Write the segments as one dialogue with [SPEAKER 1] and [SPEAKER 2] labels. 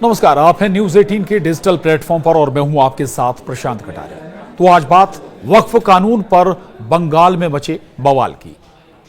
[SPEAKER 1] नमस्कार, आप हैं न्यूज 18 के डिजिटल प्लेटफॉर्म पर और मैं हूं आपके साथ प्रशांत कटारिया। तो आज बात वक्फ कानून पर बंगाल में मचे बवाल की।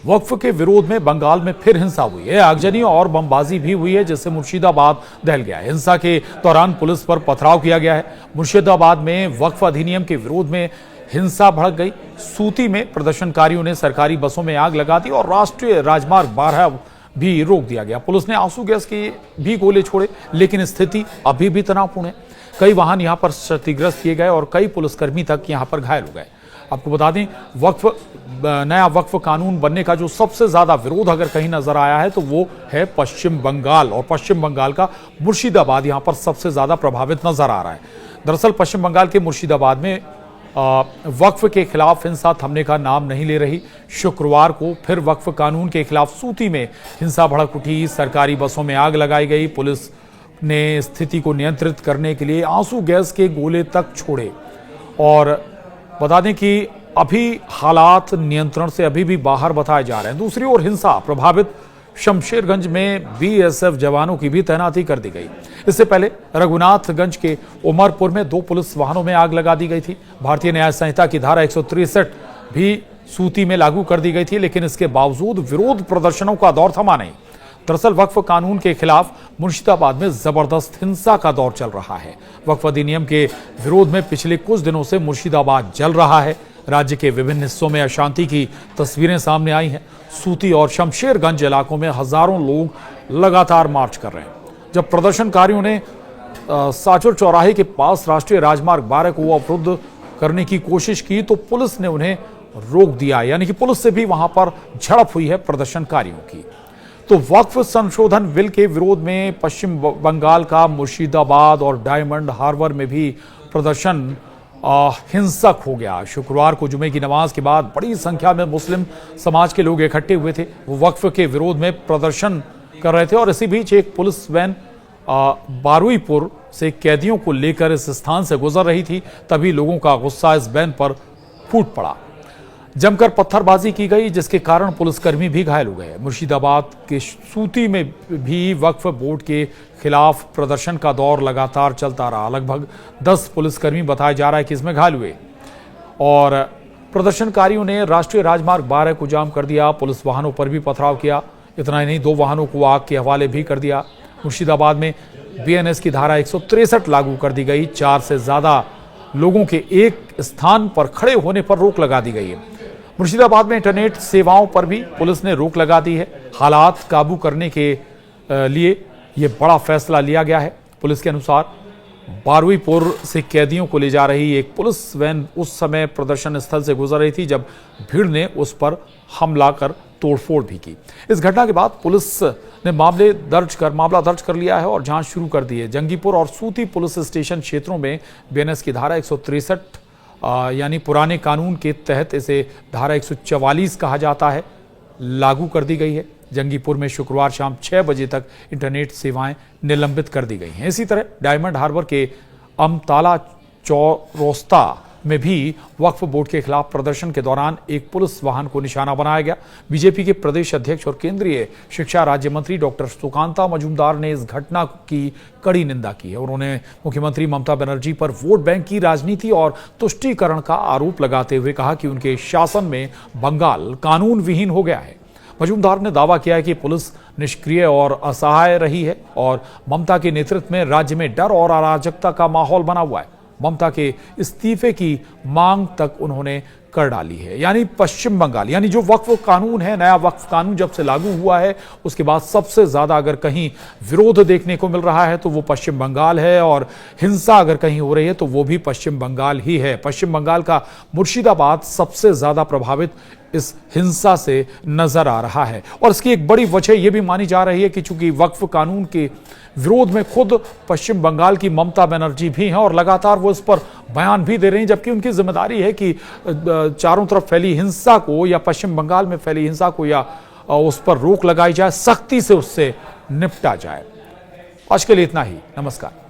[SPEAKER 1] वक्फ के विरोध में बंगाल में फिर हिंसा हुई है, आगजनी और बमबाजी भी हुई है, जिससे मुर्शिदाबाद दहल गया है। हिंसा के दौरान पुलिस पर पथराव किया गया है। मुर्शिदाबाद में वक्फ अधिनियम के विरोध में हिंसा भड़क गई। सूती में प्रदर्शनकारियों ने सरकारी बसों में आग लगा दी और राष्ट्रीय राजमार्ग 12 भी रोक दिया गया। पुलिस ने आंसू गैस के भी गोले छोड़े, लेकिन स्थिति अभी भी तनावपूर्ण है। कई वाहन यहां पर क्षतिग्रस्त किए गए और कई पुलिसकर्मी तक यहां पर घायल हो गए। आपको बता दें, नया वक्फ कानून बनने का जो सबसे ज्यादा विरोध अगर कहीं नजर आया है तो वो है पश्चिम बंगाल, और पश्चिम बंगाल का मुर्शिदाबाद यहां पर सबसे ज्यादा प्रभावित नजर आ रहा है। दरअसल पश्चिम बंगाल के मुर्शिदाबाद में वक्फ के खिलाफ हिंसा थमने का नाम नहीं ले रही। शुक्रवार को फिर वक्फ कानून के खिलाफ सूती में हिंसा भड़क उठी। सरकारी बसों में आग लगाई गई। पुलिस ने स्थिति को नियंत्रित करने के लिए आंसू गैस के गोले तक छोड़े। और बता दें कि अभी हालात नियंत्रण से अभी भी बाहर बताए जा रहे हैं। दूसरी ओर हिंसा प्रभावित शमशेरगंज में बीएसएफ जवानों की भी तैनाती कर दी गई। इससे पहले रघुनाथगंज के उमरपुर में 2 पुलिस वाहनों में आग लगा दी गई थी। भारतीय न्याय संहिता की धारा 163 भी सूती में लागू कर दी गई थी, लेकिन इसके बावजूद विरोध प्रदर्शनों का दौर थमा नहीं। दरअसल वक्फ कानून के खिलाफ मुर्शिदाबाद में जबरदस्त हिंसा का दौर चल रहा है। वक्फ अधिनियम के विरोध में पिछले कुछ दिनों से मुर्शिदाबाद जल रहा है। राज्य के विभिन्न हिस्सों में अशांति की तस्वीरें सामने आई हैं। सूती और शमशेरगंज इलाकों में हजारों लोग लगातार मार्च कर रहे हैं। जब प्रदर्शनकारियों ने साचुर चौराहे के पास राष्ट्रीय राजमार्ग 12 को अवरुद्ध करने की कोशिश की तो पुलिस ने उन्हें रोक दिया, यानी कि पुलिस से भी वहां पर झड़प हुई है प्रदर्शनकारियों की। तो वक्फ संशोधन बिल के विरोध में पश्चिम बंगाल का मुर्शिदाबाद और डायमंड हार्बर में भी प्रदर्शन हिंसक हो गया। शुक्रवार को जुमे की नमाज के बाद बड़ी संख्या में मुस्लिम समाज के लोग इकट्ठे हुए थे। वो वक्फ के विरोध में प्रदर्शन कर रहे थे और इसी बीच एक पुलिस वैन बारुईपुर से कैदियों को लेकर इस स्थान से गुजर रही थी। तभी लोगों का गुस्सा इस वैन पर फूट पड़ा। जमकर पत्थरबाजी की गई, जिसके कारण पुलिसकर्मी भी घायल हो गए। मुर्शिदाबाद के सूती में भी वक्फ बोर्ड के खिलाफ प्रदर्शन का दौर लगातार चलता रहा। लगभग 10 पुलिसकर्मी बताया जा रहा है कि इसमें घायल हुए और प्रदर्शनकारियों ने राष्ट्रीय राजमार्ग 12 को जाम कर दिया। पुलिस वाहनों पर भी पथराव किया। इतना ही नहीं, 2 वाहनों को आग के हवाले भी कर दिया। मुर्शिदाबाद में बीएनएस की धारा 163 लागू कर दी गई। 4 से ज्यादा लोगों के एक स्थान पर खड़े होने पर रोक लगा दी गई है। मुर्शिदाबाद में इंटरनेट सेवाओं पर भी पुलिस ने रोक लगा दी है। हालात काबू करने के लिए यह बड़ा फैसला लिया गया है। पुलिस के अनुसार बारुईपुर से कैदियों को ले जा रही एक पुलिस वैन उस समय प्रदर्शन स्थल से गुजर रही थी जब भीड़ ने उस पर हमला कर तोड़फोड़ भी की। इस घटना के बाद पुलिस ने मामला दर्ज कर लिया है और जांच शुरू कर दी है। जंगीपुर और सूती पुलिस स्टेशन क्षेत्रों में बीएनएस की धारा 163 यानी पुराने कानून के तहत इसे धारा 144 कहा जाता है, लागू कर दी गई है। जंगीपुर में शुक्रवार शाम 6 बजे तक इंटरनेट सेवाएं निलंबित कर दी गई हैं। इसी तरह डायमंड हार्बर के अमताला चौरास्ता में भी वक्फ बोर्ड के खिलाफ प्रदर्शन के दौरान एक पुलिस वाहन को निशाना बनाया गया। बीजेपी के प्रदेश अध्यक्ष और केंद्रीय शिक्षा राज्य मंत्री डॉक्टर सुकांता मजूमदार ने इस घटना की कड़ी निंदा की है। उन्होंने मुख्यमंत्री ममता बनर्जी पर वोट बैंक की राजनीति और तुष्टीकरण का आरोप लगाते हुए कहा कि उनके शासन में बंगाल कानून विहीन हो गया है। मजूमदार ने दावा किया है कि पुलिस निष्क्रिय और असहाय रही है और ममता के नेतृत्व में राज्य में डर और अराजकता का माहौल बना हुआ है। ममता के इस्तीफे की मांग तक उन्होंने कर डाली है। यानी पश्चिम बंगाल, यानी जो वक्फ कानून है, नया वक्फ कानून जब से लागू हुआ है उसके बाद सबसे ज्यादा अगर कहीं विरोध देखने को मिल रहा है तो वो पश्चिम बंगाल है, और हिंसा अगर कहीं हो रही है तो वो भी पश्चिम बंगाल ही है। पश्चिम बंगाल का मुर्शिदाबाद सबसे ज्यादा प्रभावित इस हिंसा से नजर आ रहा है। और इसकी एक बड़ी वजह यह भी मानी जा रही है कि चूंकि वक्फ कानून के विरोध में खुद पश्चिम बंगाल की ममता बनर्जी भी हैं और लगातार वो इस पर बयान भी दे रही हैं, जबकि उनकी जिम्मेदारी है कि चारों तरफ फैली हिंसा को या पश्चिम बंगाल में फैली हिंसा को या उस पर रोक लगाई जाए, सख्ती से उससे निपटा जाए। आज के लिए इतना ही। नमस्कार।